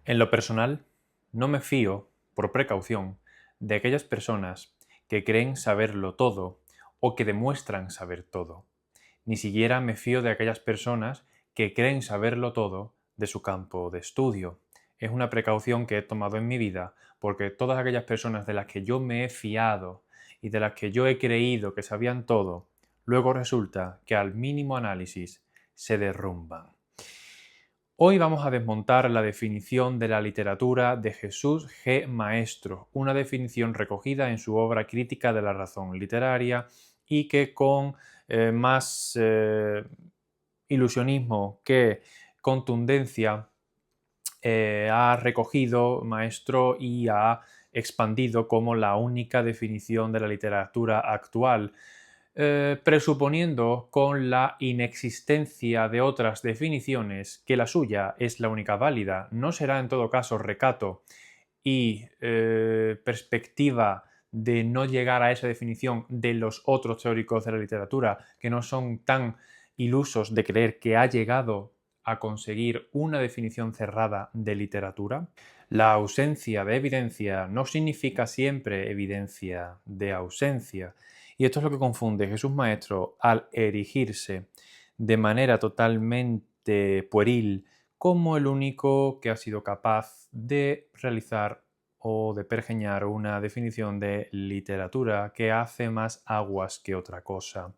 En lo personal, no me fío, por precaución, de aquellas personas que creen saberlo todo o que demuestran saber todo. Ni siquiera me fío de aquellas personas que creen saberlo todo de su campo de estudio. Es una precaución que he tomado en mi vida porque todas aquellas personas de las que yo me he fiado y de las que yo he creído que sabían todo, luego resulta que al mínimo análisis se derrumban. Hoy vamos a desmontar la definición de la literatura de Jesús G. Maestro, una definición recogida en su obra Crítica de la razón literaria y que con más ilusionismo que contundencia ha recogido Maestro y ha expandido como la única definición de la literatura actual, presuponiendo con la inexistencia de otras definiciones que la suya es la única válida. No será en todo caso recato y perspectiva de no llegar a esa definición de los otros teóricos de la literatura que no son tan ilusos de creer que ha llegado a conseguir una definición cerrada de literatura. La ausencia de evidencia no significa siempre evidencia de ausencia. Y esto es lo que confunde Jesús Maestro al erigirse de manera totalmente pueril como el único que ha sido capaz de realizar o de pergeñar una definición de literatura que hace más aguas que otra cosa.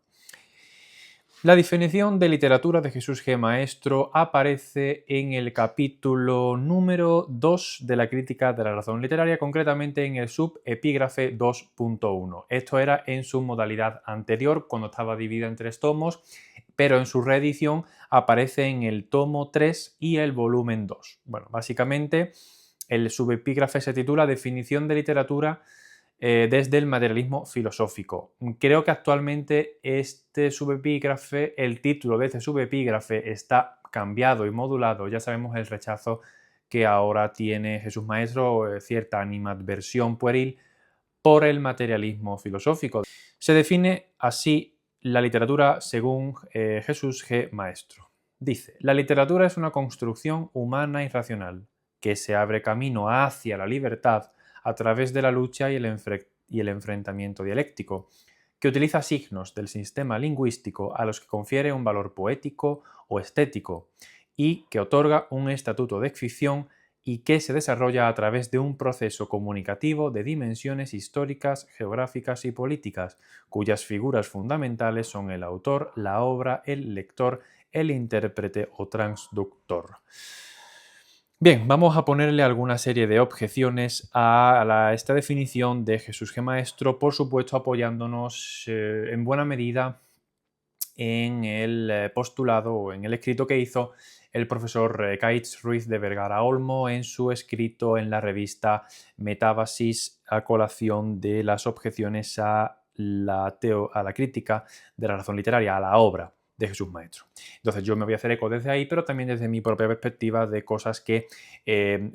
La definición de literatura de Jesús G. Maestro aparece en el capítulo número 2 de la Crítica de la razón literaria, concretamente en el subepígrafe 2.1. Esto era en su modalidad anterior, cuando estaba dividida en 3 tomos, pero en su reedición aparece en el tomo 3 y el volumen 2. Bueno, básicamente el subepígrafe se titula Definición de literatura desde el materialismo filosófico. Creo que actualmente este subepígrafe, el título de este subepígrafe está cambiado y modulado. Ya sabemos el rechazo que ahora tiene Jesús Maestro, cierta animadversión pueril por el materialismo filosófico. Se define así la literatura según Jesús G. Maestro. Dice, la literatura es una construcción humana y racional que se abre camino hacia la libertad a través de la lucha y el enfrentamiento dialéctico, que utiliza signos del sistema lingüístico a los que confiere un valor poético o estético y que otorga un estatuto de ficción y que se desarrolla a través de un proceso comunicativo de dimensiones históricas, geográficas y políticas, cuyas figuras fundamentales son el autor, la obra, el lector, el intérprete o transductor. Bien, vamos a ponerle alguna serie de objeciones a esta definición de Jesús G. Maestro, por supuesto apoyándonos en buena medida en el postulado o en el escrito que hizo el profesor Caitz Ruiz de Vergara Olmo en su escrito en la revista Metábasis a colación de las objeciones a la crítica de la razón literaria, a la obra de Jesús Maestro. Entonces yo me voy a hacer eco desde ahí, pero también desde mi propia perspectiva de cosas que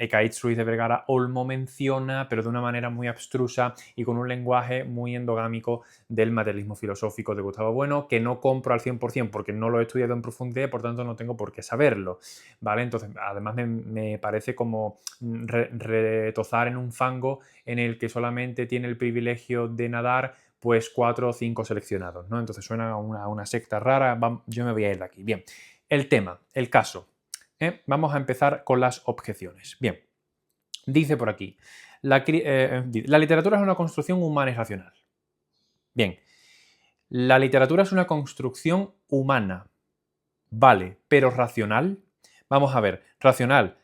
Caitz Ruiz de Vergara Olmo menciona, pero de una manera muy abstrusa y con un lenguaje muy endogámico del materialismo filosófico de Gustavo Bueno, que no compro al 100% porque no lo he estudiado en profundidad y por tanto no tengo por qué saberlo, ¿vale? Entonces, además me parece como retozar en un fango en el que solamente tiene el privilegio de nadar pues 4 o 5 seleccionados, ¿no? Entonces suena a una secta rara, yo me voy a ir de aquí. Bien, el tema, el caso. Vamos a empezar con las objeciones. Bien, dice por aquí, la literatura es una construcción humana y racional. Bien, la literatura es una construcción humana, vale, pero racional. Vamos a ver, racional.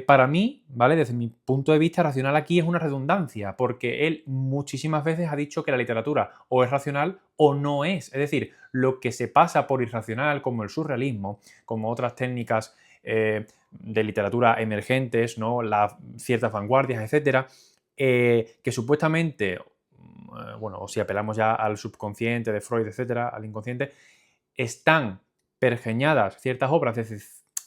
Para mí, ¿vale? Desde mi punto de vista, racional aquí es una redundancia, porque él muchísimas veces ha dicho que la literatura o es racional o no es. Es decir, lo que se pasa por irracional, como el surrealismo, como otras técnicas de literatura emergentes, ¿no? Ciertas vanguardias, etcétera, que supuestamente, bueno, o si apelamos ya al subconsciente de Freud, etcétera, al inconsciente, están pergeñadas ciertas obras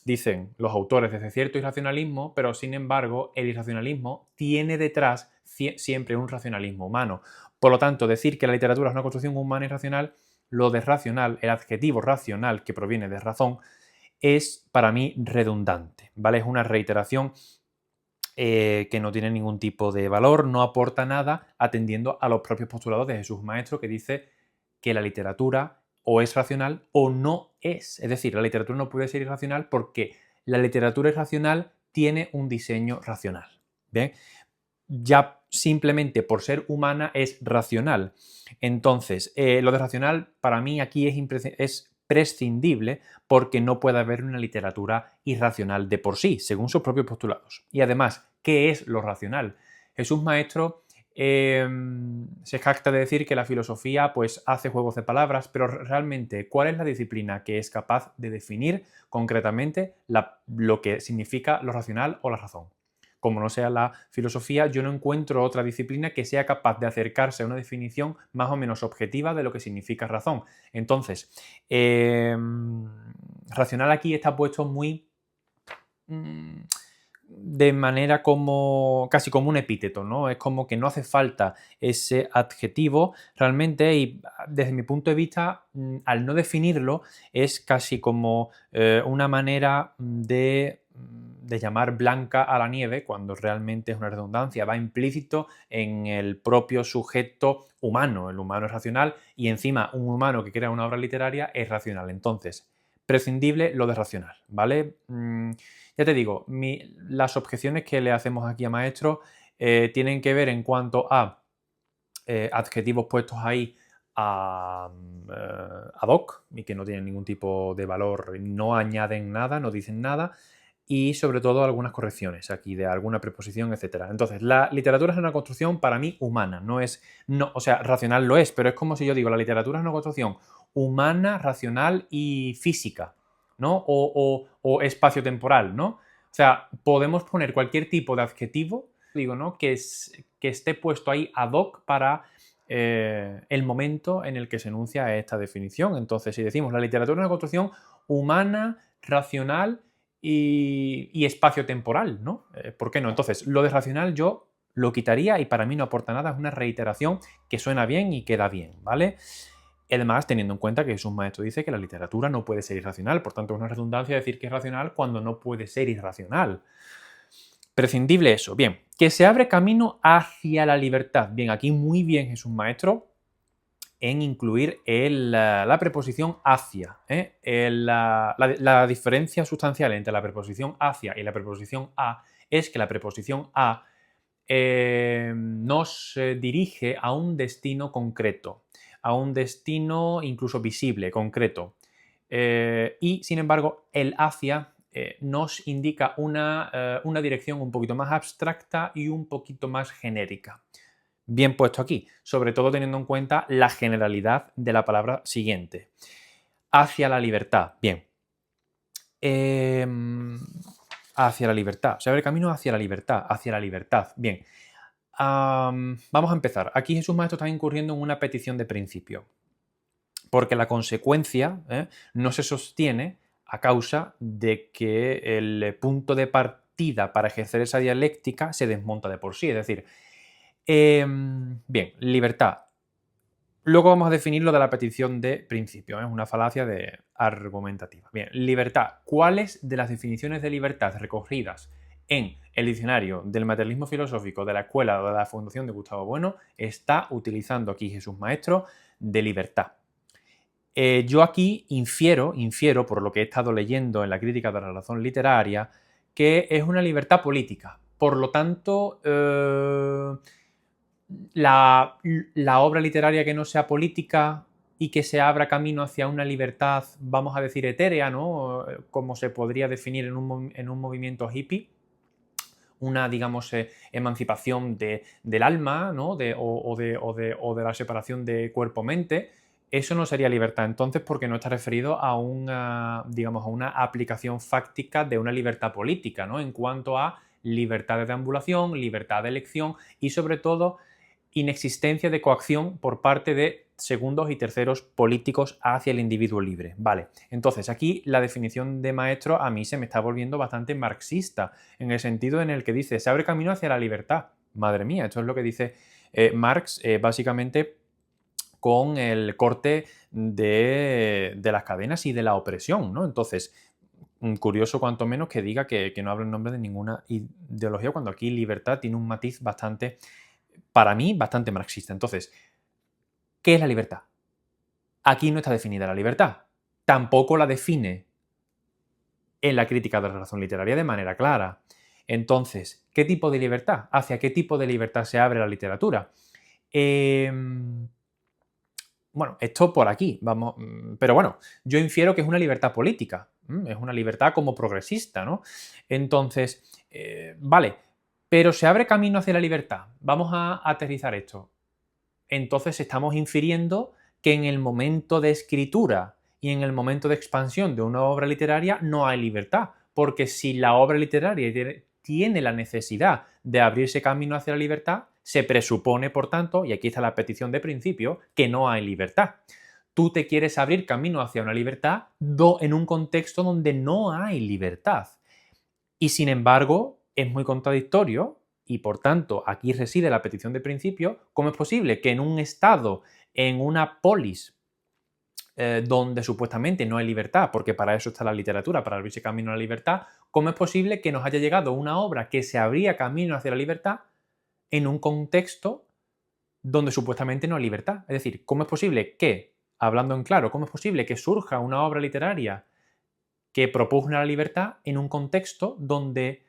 dicen los autores desde cierto irracionalismo, pero sin embargo el irracionalismo tiene detrás siempre un racionalismo humano. Por lo tanto, decir que la literatura es una construcción humana y racional, lo de racional, el adjetivo racional que proviene de razón, es para mí redundante, ¿vale? Es una reiteración que no tiene ningún tipo de valor, no aporta nada, atendiendo a los propios postulados de Jesús Maestro, que dice que la literatura o es racional o no es. Es decir, la literatura no puede ser irracional porque la literatura irracional tiene un diseño racional. ¿Bien? Ya simplemente por ser humana es racional. Entonces, lo de racional para mí aquí es prescindible porque no puede haber una literatura irracional de por sí, según sus propios postulados. Y además, ¿qué es lo racional? Jesús Maestro se jacta de decir que la filosofía pues, hace juegos de palabras, pero realmente, ¿cuál es la disciplina que es capaz de definir concretamente lo que significa lo racional o la razón? Como no sea la filosofía, yo no encuentro otra disciplina que sea capaz de acercarse a una definición más o menos objetiva de lo que significa razón. Entonces, racional aquí está puesto muy de manera como casi como un epíteto, ¿no? Es como que no hace falta ese adjetivo realmente y desde mi punto de vista, al no definirlo, es casi como una manera de llamar blanca a la nieve cuando realmente es una redundancia, va implícito en el propio sujeto humano. El humano es racional y encima un humano que crea una obra literaria es racional. Entonces, prescindible lo de racional, ¿vale? Ya te digo, las objeciones que le hacemos aquí a Maestro tienen que ver en cuanto a adjetivos puestos ahí ad hoc y que no tienen ningún tipo de valor, no añaden nada, no dicen nada y sobre todo algunas correcciones aquí de alguna preposición, etc. Entonces, la literatura es una construcción para mí humana, o sea, racional lo es, pero es como si yo digo, la literatura es una construcción humana, racional y física, ¿no? O espacio-temporal, ¿no? O sea, podemos poner cualquier tipo de adjetivo, digo, ¿no? Que esté puesto ahí ad hoc para el momento en el que se enuncia esta definición. Entonces, si decimos la literatura es una construcción humana, racional y espacio-temporal, ¿no? ¿Por qué no? Entonces, lo de racional yo lo quitaría y para mí no aporta nada, es una reiteración que suena bien y queda bien, ¿vale? Además, teniendo en cuenta que Jesús Maestro dice que la literatura no puede ser irracional, por tanto es una redundancia decir que es racional cuando no puede ser irracional. Prescindible eso. Bien, que se abre camino hacia la libertad. Bien, aquí muy bien Jesús Maestro en incluir la preposición hacia. La diferencia sustancial entre la preposición hacia y la preposición a es que la preposición a nos dirige a un destino concreto, a un destino incluso visible, concreto. Y sin embargo, el hacia nos indica una dirección un poquito más abstracta y un poquito más genérica. Bien puesto aquí, sobre todo teniendo en cuenta la generalidad de la palabra siguiente. Hacia la libertad. Bien. Hacia la libertad. Se abre camino hacia la libertad. Hacia la libertad. Bien. Vamos a empezar. Aquí Jesús Maestro está incurriendo en una petición de principio. Porque la consecuencia no se sostiene a causa de que el punto de partida para ejercer esa dialéctica se desmonta de por sí. Es decir, bien, libertad. Luego vamos a definir lo de la petición de principio, una falacia argumentativa. Bien, libertad. ¿Cuáles de las definiciones de libertad recogidas en el diccionario del materialismo filosófico de la Escuela de la Fundación de Gustavo Bueno está utilizando aquí Jesús Maestro de libertad? Yo aquí infiero, por lo que he estado leyendo en la crítica de la razón literaria, que es una libertad política. Por lo tanto, la obra literaria que no sea política y que se abra camino hacia una libertad, vamos a decir, etérea, ¿no? Como se podría definir en un movimiento hippie, una, digamos, emancipación del alma, ¿no? O de la separación de cuerpo-mente, eso no sería libertad entonces porque no está referido a una, digamos, a una aplicación fáctica de una libertad política, ¿no? En cuanto a libertad de deambulación, libertad de elección y sobre todo inexistencia de coacción por parte de segundos y terceros políticos hacia el individuo libre. Vale, entonces aquí la definición de Maestro a mí se me está volviendo bastante marxista, en el sentido en el que dice, se abre camino hacia la libertad. Madre mía, esto es lo que dice Marx básicamente con el corte de las cadenas y de la opresión, ¿no? Entonces, curioso cuanto menos que diga que no habla en nombre de ninguna ideología, cuando aquí libertad tiene un matiz bastante, para mí, bastante marxista. Entonces, ¿qué es la libertad? Aquí no está definida la libertad. Tampoco la define en la crítica de la razón literaria de manera clara. Entonces, ¿qué tipo de libertad? ¿Hacia qué tipo de libertad se abre la literatura? Bueno, esto por aquí, vamos, pero bueno, yo infiero que es una libertad política, es una libertad como progresista, ¿no? Entonces, vale, pero se abre camino hacia la libertad. Vamos a aterrizar esto. Entonces estamos infiriendo que en el momento de escritura y en el momento de expansión de una obra literaria no hay libertad, porque si la obra literaria tiene la necesidad de abrirse camino hacia la libertad, se presupone, por tanto, y aquí está la petición de principio, que no hay libertad. Tú te quieres abrir camino hacia una libertad en un contexto donde no hay libertad. Y sin embargo, es muy contradictorio y por tanto aquí reside la petición de principio. ¿Cómo es posible que en un estado, en una polis, donde supuestamente no hay libertad, porque para eso está la literatura, para abrirse camino a la libertad, cómo es posible que nos haya llegado una obra que se abría camino hacia la libertad en un contexto donde supuestamente no hay libertad? Es decir, ¿cómo es posible que, hablando en claro, cómo es posible que surja una obra literaria que propugna la libertad en un contexto donde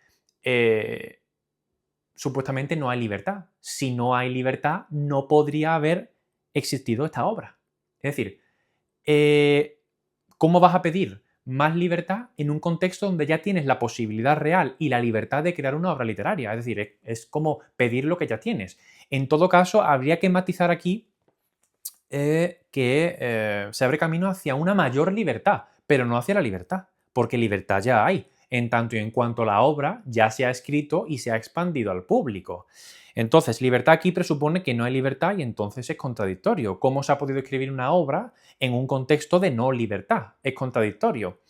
supuestamente no hay libertad? Si no hay libertad, no podría haber existido esta obra. Es decir, ¿cómo vas a pedir más libertad en un contexto donde ya tienes la posibilidad real y la libertad de crear una obra literaria? Es decir, es como pedir lo que ya tienes. En todo caso, habría que matizar aquí que se abre camino hacia una mayor libertad, pero no hacia la libertad, porque libertad ya hay, en tanto y en cuanto la obra ya se ha escrito y se ha expandido al público. Entonces, libertad aquí presupone que no hay libertad y entonces es contradictorio. ¿Cómo se ha podido escribir una obra en un contexto de no libertad? Es contradictorio.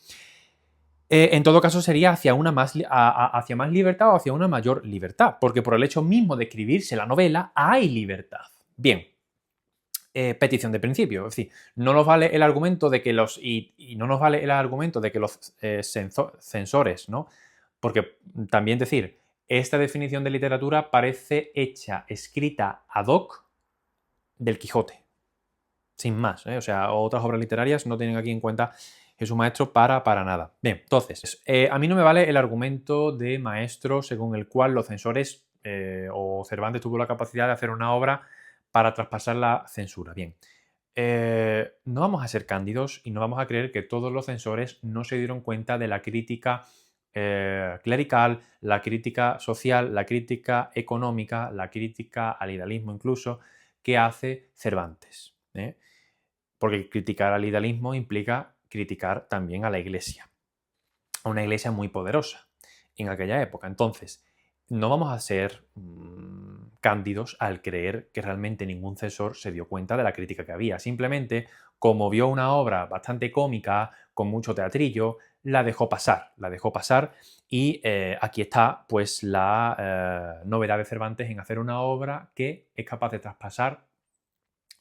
En todo caso, sería hacia, hacia más libertad o hacia una mayor libertad, porque por el hecho mismo de escribirse la novela hay libertad. Bien, petición de principio. Es decir, no nos vale el argumento de que y no nos vale el argumento de que los censores, ¿no? Porque también decir, esta definición de literatura parece hecha, escrita ad hoc del Quijote. Sin más, ¿eh? O sea, otras obras literarias no tienen aquí en cuenta Jesús Maestro para nada. Bien, entonces, a mí no me vale el argumento de Maestro según el cual los censores o Cervantes tuvo la capacidad de hacer una obra para traspasar la censura. Bien, no vamos a ser cándidos y no vamos a creer que todos los censores no se dieron cuenta de la crítica clerical, la crítica social, la crítica económica, la crítica al idealismo incluso, que hace Cervantes. Porque criticar al idealismo implica criticar también a la Iglesia, a una Iglesia muy poderosa en aquella época. Entonces, no vamos a ser cándidos al creer que realmente ningún censor se dio cuenta de la crítica que había. Simplemente, como vio una obra bastante cómica, con mucho teatrillo, la dejó pasar y aquí está pues la novedad de Cervantes en hacer una obra que es capaz de traspasar,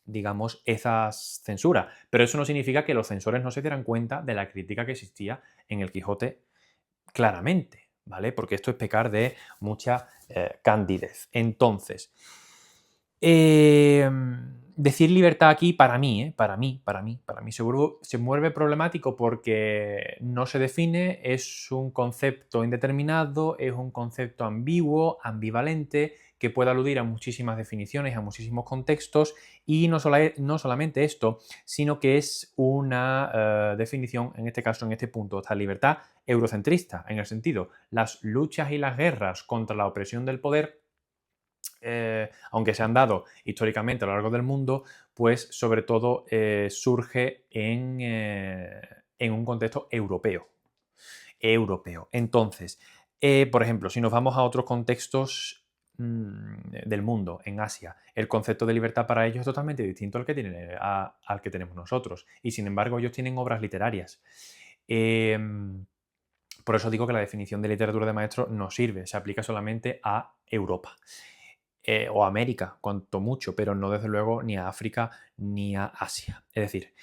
digamos, esas censuras. Pero eso no significa que los censores no se dieran cuenta de la crítica que existía en el Quijote claramente, ¿vale? Porque esto es pecar de mucha candidez. Entonces, decir libertad aquí, para mí seguro se vuelve problemático porque no se define, es un concepto indeterminado, es un concepto ambiguo, ambivalente, que puede aludir a muchísimas definiciones, a muchísimos contextos, y no solamente esto, sino que es una definición, en este caso, en este punto, esta libertad eurocentrista, en el sentido, las luchas y las guerras contra la opresión del poder, aunque se han dado históricamente a lo largo del mundo, pues sobre todo surge en un contexto europeo. Entonces, por ejemplo, si nos vamos a otros contextos del mundo, en Asia, el concepto de libertad para ellos es totalmente distinto al que tenemos nosotros. Y sin embargo, ellos tienen obras literarias. Por eso digo que la definición de literatura de maestro no sirve, se aplica solamente a Europa. O a América, cuanto mucho, pero no desde luego ni a África ni a Asia. Es decir,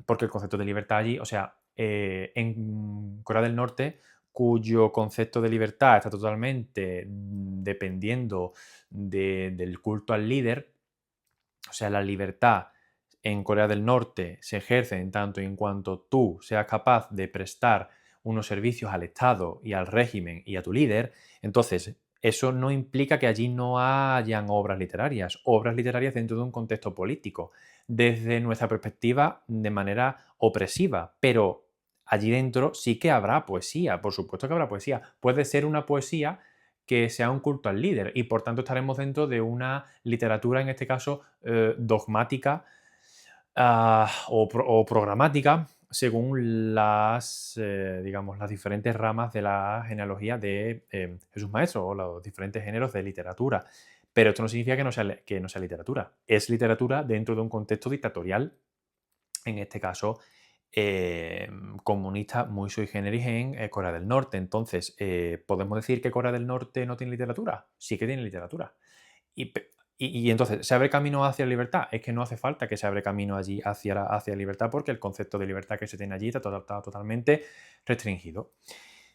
porque el concepto de libertad allí, o sea, en Corea del Norte, cuyo concepto de libertad está totalmente dependiendo del culto al líder. O sea, la libertad en Corea del Norte se ejerce en tanto y en cuanto tú seas capaz de prestar unos servicios al Estado y al régimen y a tu líder. Entonces, eso no implica que allí no hayan obras literarias dentro de un contexto político, desde nuestra perspectiva de manera opresiva, pero allí dentro sí que habrá poesía, por supuesto que habrá poesía. Puede ser una poesía que sea un culto al líder y por tanto estaremos dentro de una literatura, en este caso, dogmática o programática, según digamos, las diferentes ramas de la genealogía de Jesús Maestro o los diferentes géneros de literatura. Pero esto no significa que no sea literatura. Es literatura dentro de un contexto dictatorial, en este caso comunista muy sui generis en Corea del Norte. Entonces, ¿podemos decir que Corea del Norte no tiene literatura? Sí que tiene literatura. Y entonces, ¿se abre camino hacia la libertad? Es que no hace falta que se abre camino allí hacia la libertad, porque el concepto de libertad que se tiene allí está totalmente restringido.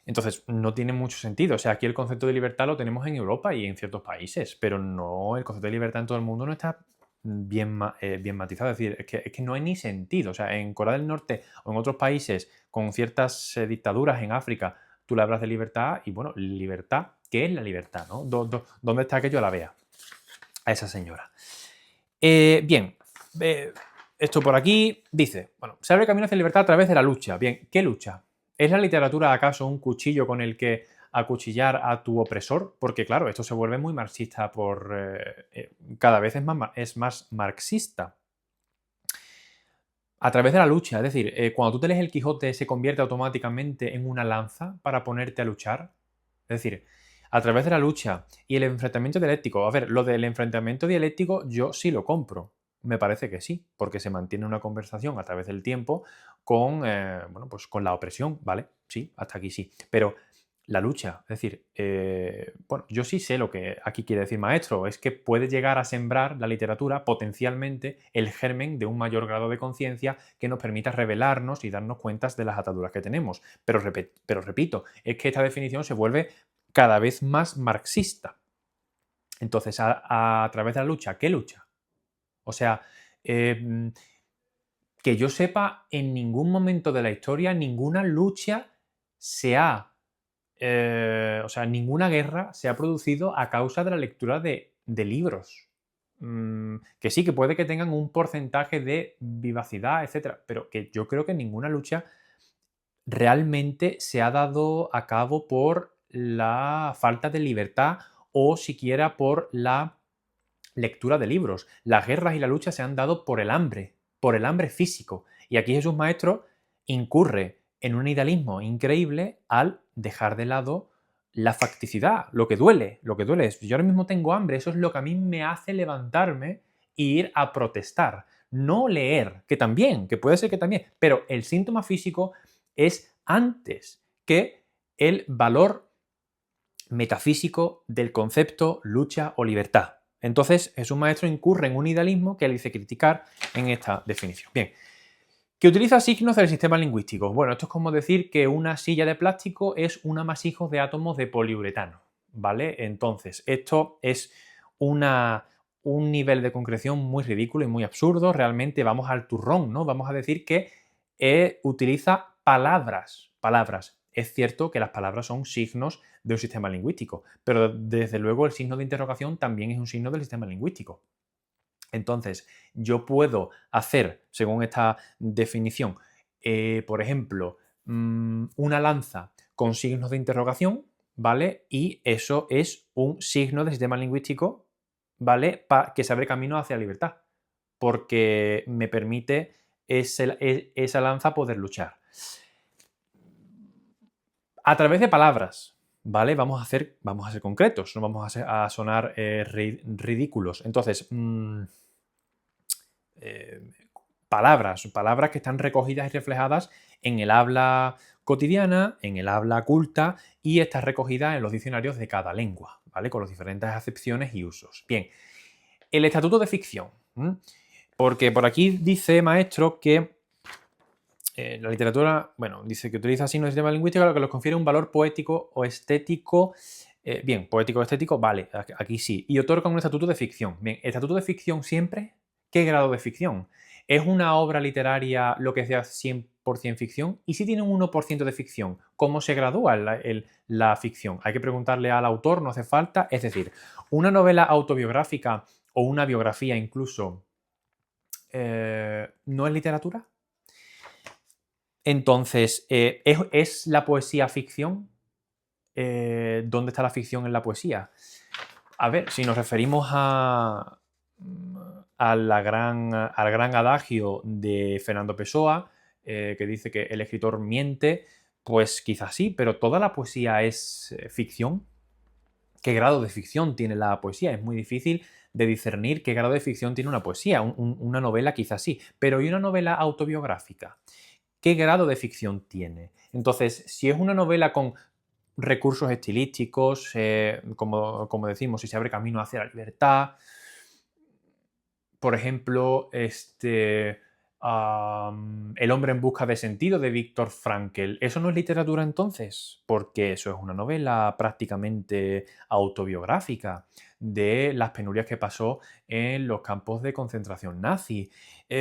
Entonces, no tiene mucho sentido. O sea, aquí el concepto de libertad lo tenemos en Europa y en ciertos países, pero no, el concepto de libertad en todo el mundo no está bien matizado. Es decir, es que no hay ni sentido. O sea, en Corea del Norte o en otros países con ciertas dictaduras en África, tú le hablas de libertad y, bueno, libertad, ¿qué es la libertad? ¿No? ¿Dónde está que yo la vea? A esa señora. Bien, esto por aquí dice, bueno, se abre camino hacia la libertad a través de la lucha. Bien, ¿qué lucha? ¿Es la literatura acaso un cuchillo con el que acuchillar a tu opresor? Porque claro, esto se vuelve muy marxista cada vez es más marxista. A través de la lucha, es decir, cuando tú te lees el Quijote se convierte automáticamente en una lanza para ponerte a luchar. Es decir, a través de la lucha y el enfrentamiento dialéctico. A ver, lo del enfrentamiento dialéctico yo sí lo compro. Me parece que sí, porque se mantiene una conversación a través del tiempo con, bueno, pues con la opresión, ¿vale? Sí, hasta aquí sí. Pero la lucha, es decir, bueno, yo sí sé lo que aquí quiere decir Maestro, es que puede llegar a sembrar la literatura potencialmente el germen de un mayor grado de conciencia que nos permita revelarnos y darnos cuentas de las ataduras que tenemos. Pero repito, es que esta definición se vuelve cada vez más marxista. Entonces, a través de la lucha, ¿qué lucha? O sea, que yo sepa, en ningún momento de la historia, ninguna lucha se ha o sea, ninguna guerra se ha producido a causa de la lectura de libros. Que sí, que puede que tengan un porcentaje de vivacidad, etcétera, pero que yo creo que ninguna lucha realmente se ha dado a cabo por la falta de libertad o siquiera por la lectura de libros. Las guerras y la lucha se han dado por el hambre físico. Y aquí Jesús Maestro incurre en un idealismo increíble al dejar de lado la facticidad, lo que duele, lo que duele es, yo ahora mismo tengo hambre, eso es lo que a mí me hace levantarme e ir a protestar, no leer, que puede ser que también, pero el síntoma físico es antes que el valor metafísico del concepto lucha o libertad. Entonces, Jesús Maestro incurre en un idealismo que él dice criticar en esta definición. Bien, que utiliza signos del sistema lingüístico. Bueno, esto es como decir que una silla de plástico es un amasijo de átomos de poliuretano, ¿vale? Entonces, esto es un nivel de concreción muy ridículo y muy absurdo. Realmente vamos al turrón, ¿no? Vamos a decir que utiliza palabras. Es cierto que las palabras son signos de un sistema lingüístico, pero desde luego el signo de interrogación también es un signo del sistema lingüístico. Entonces, yo puedo hacer, según esta definición, por ejemplo, una lanza con signos de interrogación, ¿vale? Y eso es un signo del sistema lingüístico, ¿vale? Que se abre camino hacia la libertad, porque me permite esa lanza poder luchar. A través de palabras, ¿vale? Vamos a ser concretos, no vamos a sonar ridículos. Entonces, palabras que están recogidas y reflejadas en el habla cotidiana, en el habla culta y está recogida en los diccionarios de cada lengua, ¿vale? Con las diferentes acepciones y usos. Bien, el estatuto de ficción, porque por aquí dice Maestro que La literatura, bueno, dice que utiliza signos de sistema lingüístico lo que les confiere un valor poético o estético. Bien, poético o estético, vale, aquí sí. Y otorga un estatuto de ficción. Bien, ¿estatuto de ficción siempre? ¿Qué grado de ficción? ¿Es una obra literaria lo que sea 100% ficción? ¿Y si tiene un 1% de ficción? ¿Cómo se gradúa la ficción? Hay que preguntarle al autor, no hace falta. Es decir, una novela autobiográfica o una biografía incluso, ¿no es literatura? Entonces, ¿es la poesía ficción? ¿Dónde está la ficción en la poesía? A ver, si nos referimos al gran adagio de Fernando Pessoa, que dice que el escritor miente, pues quizás sí, pero ¿toda la poesía es ficción? ¿Qué grado de ficción tiene la poesía? Es muy difícil de discernir qué grado de ficción tiene una poesía. Una novela quizás sí, pero ¿y una novela autobiográfica? ¿Qué grado de ficción tiene? Entonces, si es una novela con recursos estilísticos, como decimos, si se abre camino hacia la libertad, por ejemplo, El hombre en busca de sentido de Viktor Frankl. ¿Eso no es literatura entonces? Porque eso es una novela prácticamente autobiográfica de las penurias que pasó en los campos de concentración nazi.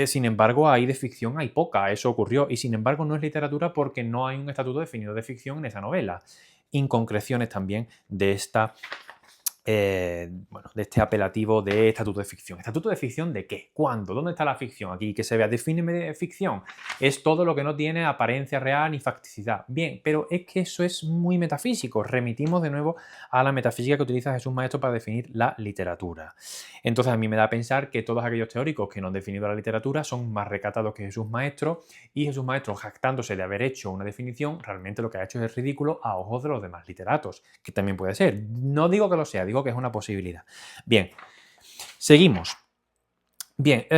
Sin embargo, ahí de ficción hay poca, eso ocurrió. Y sin embargo, no es literatura porque no hay un estatuto definido de ficción en esa novela. Inconcreciones también de esta bueno, de este apelativo de estatuto de ficción. ¿Estatuto de ficción de qué? ¿Cuándo? ¿Dónde está la ficción? Aquí que se vea, defíneme de ficción. Es todo lo que no tiene apariencia real ni facticidad. Bien, pero es que eso es muy metafísico. Remitimos de nuevo a la metafísica que utiliza Jesús Maestro para definir la literatura. Entonces a mí me da a pensar que todos aquellos teóricos que no han definido la literatura son más recatados que Jesús Maestro, y Jesús Maestro, jactándose de haber hecho una definición, realmente lo que ha hecho es ridículo a ojos de los demás literatos, que también puede ser. No digo que lo sea, digo que es una posibilidad. Bien, seguimos. Bien,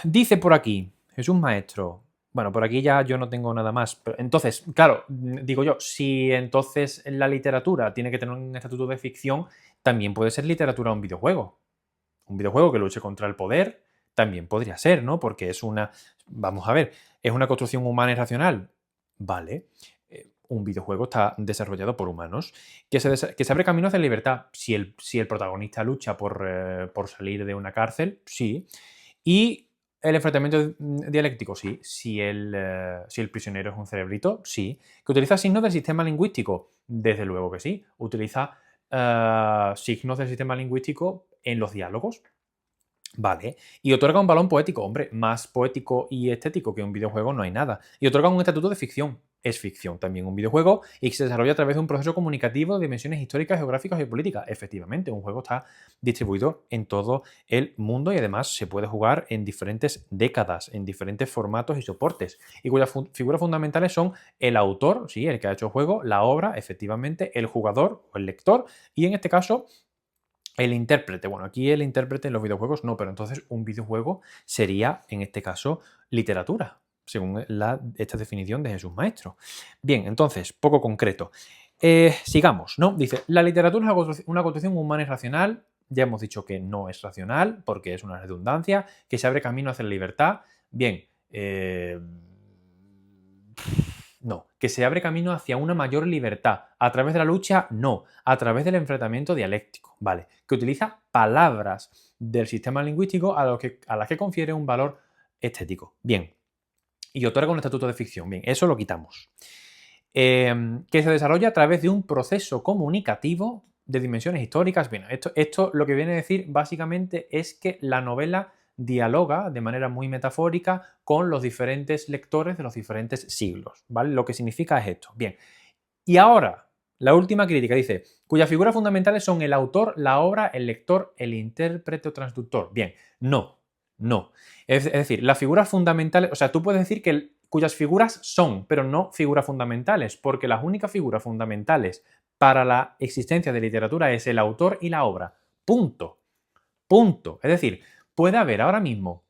dice por aquí, Jesús Maestro. Bueno, por aquí ya yo no tengo nada más. Pero entonces, claro, digo yo, si entonces la literatura tiene que tener un estatuto de ficción, también puede ser literatura un videojuego. Un videojuego que luche contra el poder también podría ser, ¿no? Porque es una, vamos a ver, es una construcción humana y racional. Vale. Un videojuego está desarrollado por humanos que se abre camino hacia la libertad. Si el protagonista lucha por salir de una cárcel, sí. Y el enfrentamiento dialéctico, sí. Si el prisionero es un cerebrito, sí. ¿Que utiliza signos del sistema lingüístico? Desde luego que sí. Utiliza signos del sistema lingüístico en los diálogos. Vale. Y otorga un valor poético. Hombre, más poético y estético que un videojuego no hay nada. Y otorga un estatuto de ficción. Es ficción también un videojuego y que se desarrolla a través de un proceso comunicativo de dimensiones históricas, geográficas y políticas. Efectivamente, un juego está distribuido en todo el mundo y además se puede jugar en diferentes décadas, en diferentes formatos y soportes. Y cuyas figuras fundamentales son el autor, sí, el que ha hecho el juego, la obra, efectivamente, el jugador o el lector y en este caso el intérprete. Bueno, aquí el intérprete en los videojuegos no, pero entonces un videojuego sería, en este caso, literatura, según esta definición de Jesús Maestro. Bien, entonces, poco concreto. Sigamos, ¿no? Dice, la literatura es una construcción humana y racional. Ya hemos dicho que no es racional, porque es una redundancia, que se abre camino hacia la libertad. Bien, no. ¿Que se abre camino hacia una mayor libertad? ¿A través de la lucha? No. A través del enfrentamiento dialéctico. Vale. Que utiliza palabras del sistema lingüístico a las que confiere un valor estético. Bien. Y otorga un estatuto de ficción. Bien, eso lo quitamos. Que se desarrolla a través de un proceso comunicativo de dimensiones históricas. Bien, esto lo que viene a decir básicamente es que la novela dialoga de manera muy metafórica con los diferentes lectores de los diferentes siglos, ¿vale? Lo que significa es esto. Bien, y ahora, la última crítica dice, cuyas figuras fundamentales son el autor, la obra, el lector, el intérprete o transductor. Bien, no. Es decir, las figuras fundamentales, o sea, tú puedes decir que cuyas figuras son, pero no figuras fundamentales, porque las únicas figuras fundamentales para la existencia de literatura es el autor y la obra. Punto. Punto. Es decir, puede haber ahora mismo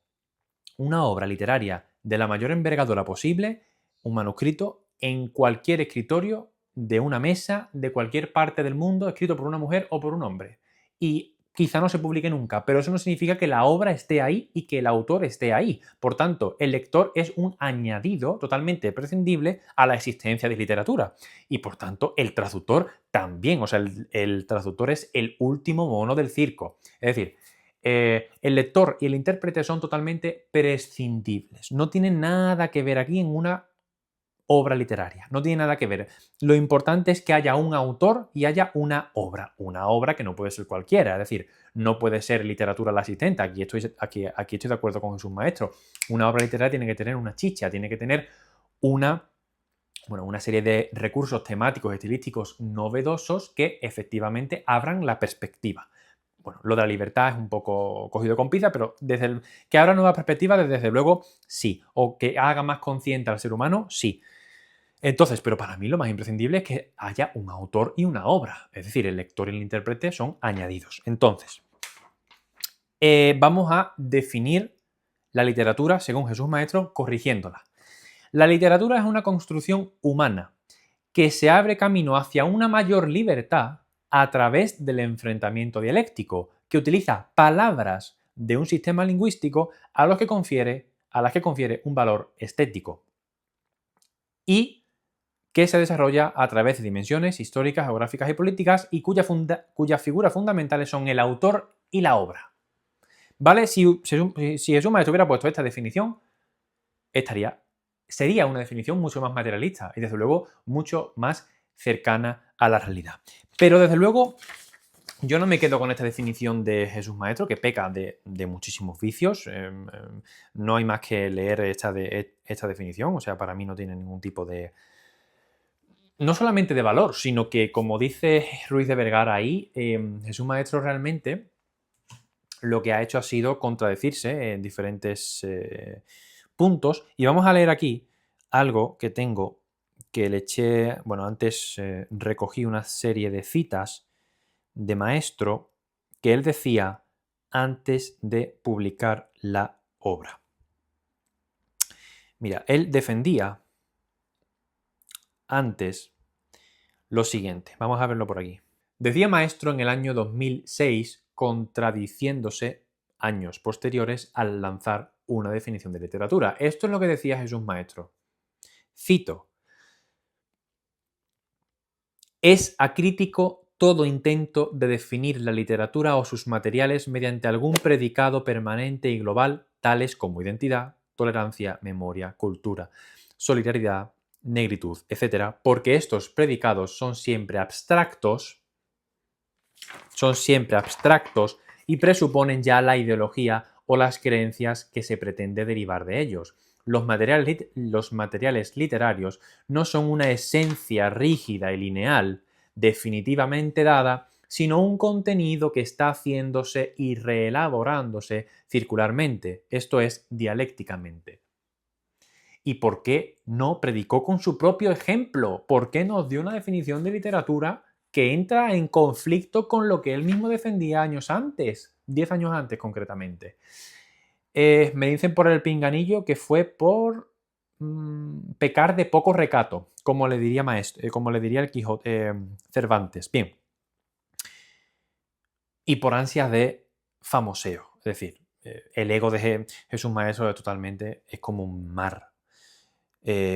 una obra literaria de la mayor envergadura posible, un manuscrito, en cualquier escritorio de una mesa de cualquier parte del mundo, escrito por una mujer o por un hombre. Y quizá no se publique nunca, pero eso no significa que la obra esté ahí y que el autor esté ahí. Por tanto, el lector es un añadido totalmente prescindible a la existencia de literatura. Y por tanto, el traductor también. O sea, el traductor es el último mono del circo. Es decir, el lector y el intérprete son totalmente prescindibles. No tienen nada que ver aquí en una obra literaria. No tiene nada que ver. Lo importante es que haya un autor y haya una obra. Una obra que no puede ser cualquiera. Es decir, no puede ser literatura la asistente. Aquí estoy de acuerdo con Jesús Maestro. Una obra literaria tiene que tener una chicha, tiene que tener una serie de recursos temáticos, estilísticos novedosos que efectivamente abran la perspectiva. Bueno, lo de la libertad es un poco cogido con pinzas, pero que abra nuevas perspectivas, desde luego, sí. O que haga más consciente al ser humano, sí. Entonces, pero para mí lo más imprescindible es que haya un autor y una obra. Es decir, el lector y el intérprete son añadidos. Entonces, vamos a definir la literatura, según Jesús Maestro, corrigiéndola. La literatura es una construcción humana que se abre camino hacia una mayor libertad a través del enfrentamiento dialéctico, que utiliza palabras de un sistema lingüístico a las que confiere un valor estético. Y que se desarrolla a través de dimensiones históricas, geográficas y políticas y cuyas figuras fundamentales son el autor y la obra. ¿Vale? Si Jesús Maestro hubiera puesto esta definición, sería una definición mucho más materialista y desde luego mucho más cercana a la realidad. Pero desde luego yo no me quedo con esta definición de Jesús Maestro, que peca de muchísimos vicios. No hay más que leer esta definición, o sea, para mí no tiene ningún tipo de... No solamente de valor, sino que, como dice Ruiz de Vergara ahí, Jesús Maestro realmente lo que ha hecho ha sido contradecirse en diferentes puntos. Y vamos a leer aquí algo que tengo, que le eché, bueno, antes recogí una serie de citas de Maestro que él decía antes de publicar la obra. Mira, él defendía antes lo siguiente. Vamos a verlo por aquí. Decía Maestro en el año 2006, contradiciéndose años posteriores al lanzar una definición de literatura. Esto es lo que decía Jesús Maestro. Cito: es acrítico todo intento de definir la literatura o sus materiales mediante algún predicado permanente y global, tales como identidad, tolerancia, memoria, cultura, solidaridad, negritud, etc., porque estos predicados son siempre abstractos y presuponen ya la ideología o las creencias que se pretende derivar de ellos. Los materiales literarios no son una esencia rígida y lineal, definitivamente dada, sino un contenido que está haciéndose y reelaborándose circularmente, esto es, dialécticamente. ¿Y por qué no predicó con su propio ejemplo? ¿Por qué nos dio una definición de literatura que entra en conflicto con lo que él mismo defendía años antes, 10 años antes concretamente? Me dicen por el pinganillo que fue por pecar de poco recato, como le diría el Quijote, Cervantes. Bien. Y por ansias de famoseo. Es decir, el ego de Jesús Maestro es como un mar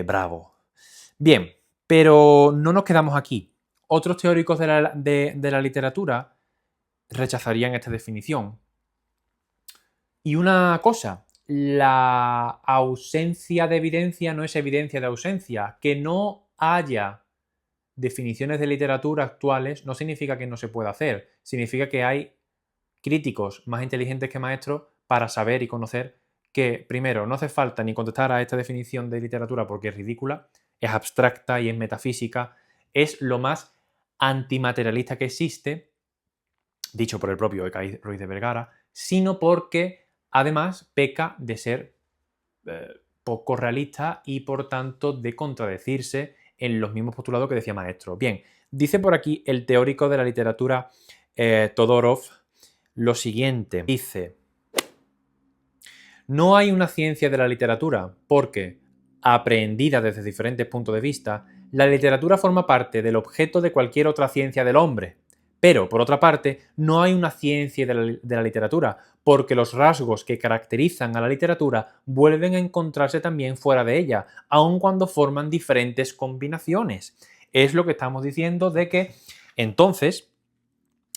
bravo. Bien, pero no nos quedamos aquí. Otros teóricos de la literatura rechazarían esta definición. Y una cosa, la ausencia de evidencia no es evidencia de ausencia. Que no haya definiciones de literatura actuales no significa que no se pueda hacer. Significa que hay críticos más inteligentes que Maestros para saber y conocer que, primero, no hace falta ni contestar a esta definición de literatura porque es ridícula, es abstracta y es metafísica, es lo más antimaterialista que existe, dicho por el propio Ruiz de Vergara, sino porque además peca de ser poco realista y por tanto de contradecirse en los mismos postulados que decía Maestro. Bien, dice por aquí el teórico de la literatura Todorov lo siguiente. Dice: no hay una ciencia de la literatura porque, aprehendida desde diferentes puntos de vista, la literatura forma parte del objeto de cualquier otra ciencia del hombre, Pero, por otra parte, no hay una ciencia de la literatura, porque los rasgos que caracterizan a la literatura vuelven a encontrarse también fuera de ella, aun cuando forman diferentes combinaciones. Es lo que estamos diciendo de que, entonces,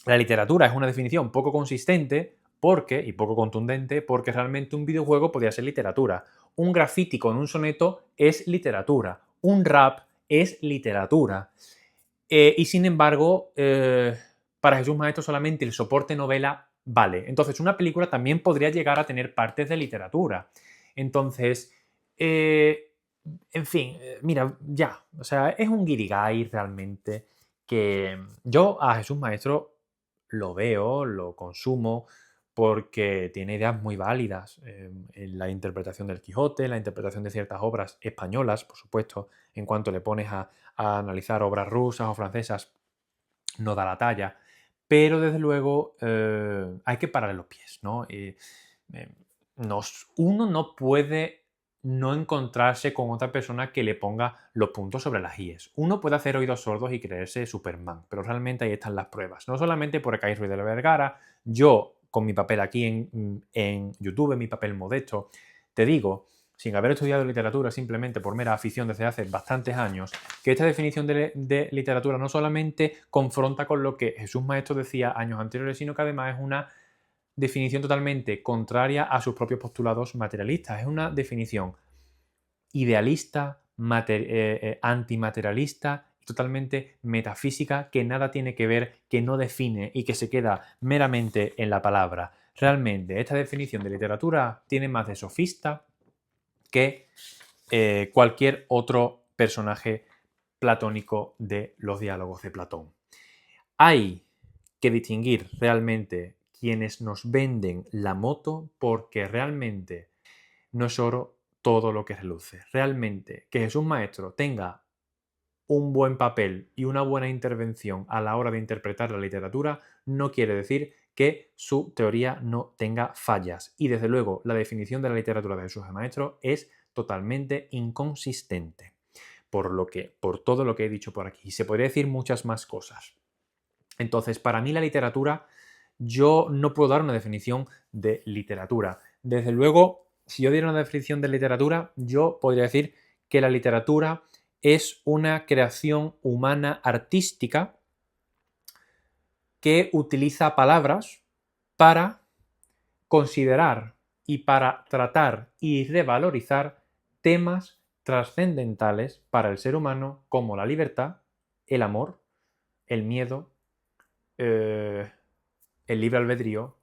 la literatura es una definición poco consistente y poco contundente, porque realmente un videojuego podría ser literatura. Un grafiti con un soneto es literatura. Un rap es literatura. Y sin embargo, para Jesús Maestro solamente el soporte novela vale. Entonces, una película también podría llegar a tener partes de literatura. Entonces, en fin, mira, ya. O sea, es un guirigay realmente que yo a Jesús Maestro lo veo, lo consumo, porque tiene ideas muy válidas en la interpretación del Quijote, en la interpretación de ciertas obras españolas, por supuesto, en cuanto le pones a analizar obras rusas o francesas, no da la talla, pero desde luego hay que pararle los pies, ¿no? Eh, uno no puede no encontrarse con otra persona que le ponga los puntos sobre las IES. Uno puede hacer oídos sordos y creerse Superman, pero realmente ahí están las pruebas. No solamente por Kai Ruiz de la Vergara, yo con mi papel aquí en YouTube, mi papel modesto, te digo, sin haber estudiado literatura simplemente por mera afición desde hace bastantes años, que esta definición de literatura no solamente confronta con lo que Jesús Maestro decía años anteriores, sino que además es una definición totalmente contraria a sus propios postulados materialistas. Es una definición idealista, antimaterialista y totalmente metafísica que nada tiene que ver, que no define y que se queda meramente en la palabra. Realmente, esta definición de literatura tiene más de sofista que cualquier otro personaje platónico de los diálogos de Platón. Hay que distinguir realmente quienes nos venden la moto, porque realmente no es oro todo lo que reluce. Realmente que Jesús Maestro tenga un buen papel y una buena intervención a la hora de interpretar la literatura no quiere decir que su teoría no tenga fallas. Y desde luego, la definición de la literatura de Jesús Maestro es totalmente inconsistente. Por todo lo que he dicho por aquí. Y se podría decir muchas más cosas. Entonces, para mí la literatura, yo no puedo dar una definición de literatura. Desde luego, si yo diera una definición de literatura, yo podría decir que la literatura es una creación humana artística que utiliza palabras para considerar y para tratar y revalorizar temas trascendentales para el ser humano como la libertad, el amor, el miedo, el libre albedrío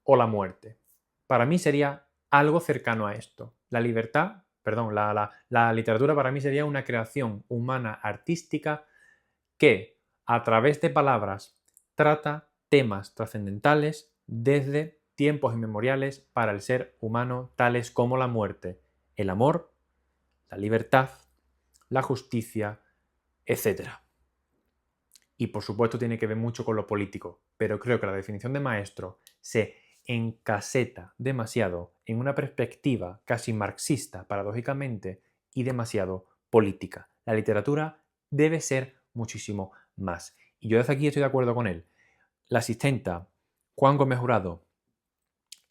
o la muerte. Para mí sería algo cercano a esto. La libertad, perdón, la literatura para mí sería una creación humana artística que, a través de palabras, trata temas trascendentales desde tiempos inmemoriales para el ser humano, tales como la muerte, el amor, la libertad, la justicia, etc. Y por supuesto tiene que ver mucho con lo político, pero creo que la definición de maestro se encaseta demasiado en una perspectiva casi marxista, paradójicamente, y demasiado política. La literatura debe ser muchísimo más. Y yo desde aquí estoy de acuerdo con él. La asistenta, Juan Gómez Jurado,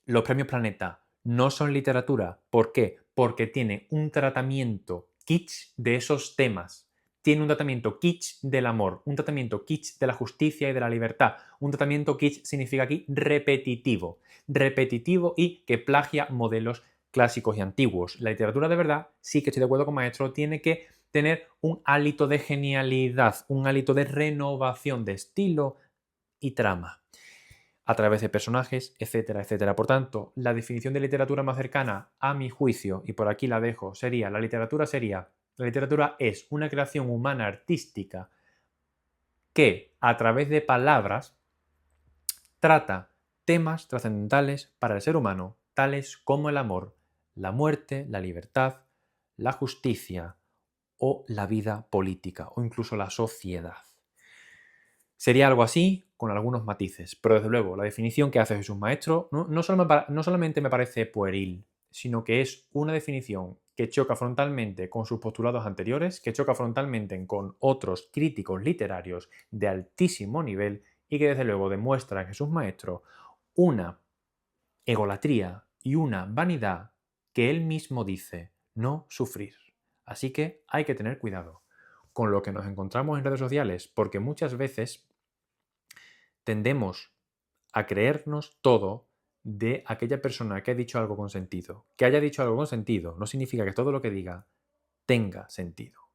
los premios Planeta no son literatura. ¿Por qué? Porque tiene un tratamiento kitsch de esos temas. Tiene un tratamiento kitsch del amor, un tratamiento kitsch de la justicia y de la libertad. Un tratamiento kitsch significa aquí repetitivo. Repetitivo y que plagia modelos clásicos y antiguos. La literatura de verdad, sí que estoy de acuerdo con Maestro, tiene que tener un hálito de genialidad, un hálito de renovación de estilo y trama a través de personajes, etcétera, etcétera. Por tanto, la definición de literatura más cercana a mi juicio, y por aquí la dejo, la literatura es una creación humana artística que, a través de palabras, trata temas trascendentales para el ser humano, tales como el amor, la muerte, la libertad, la justicia o la vida política o incluso la sociedad. Sería algo así, con algunos matices, pero desde luego la definición que hace Jesús Maestro no solamente me parece pueril, sino que es una definición que choca frontalmente con sus postulados anteriores, que choca frontalmente con otros críticos literarios de altísimo nivel y que desde luego demuestra en Jesús Maestro una egolatría y una vanidad que él mismo dice no sufrir. Así que hay que tener cuidado con lo que nos encontramos en redes sociales, porque muchas veces tendemos a creernos todo de aquella persona que ha dicho algo con sentido. Que haya dicho algo con sentido no significa que todo lo que diga tenga sentido.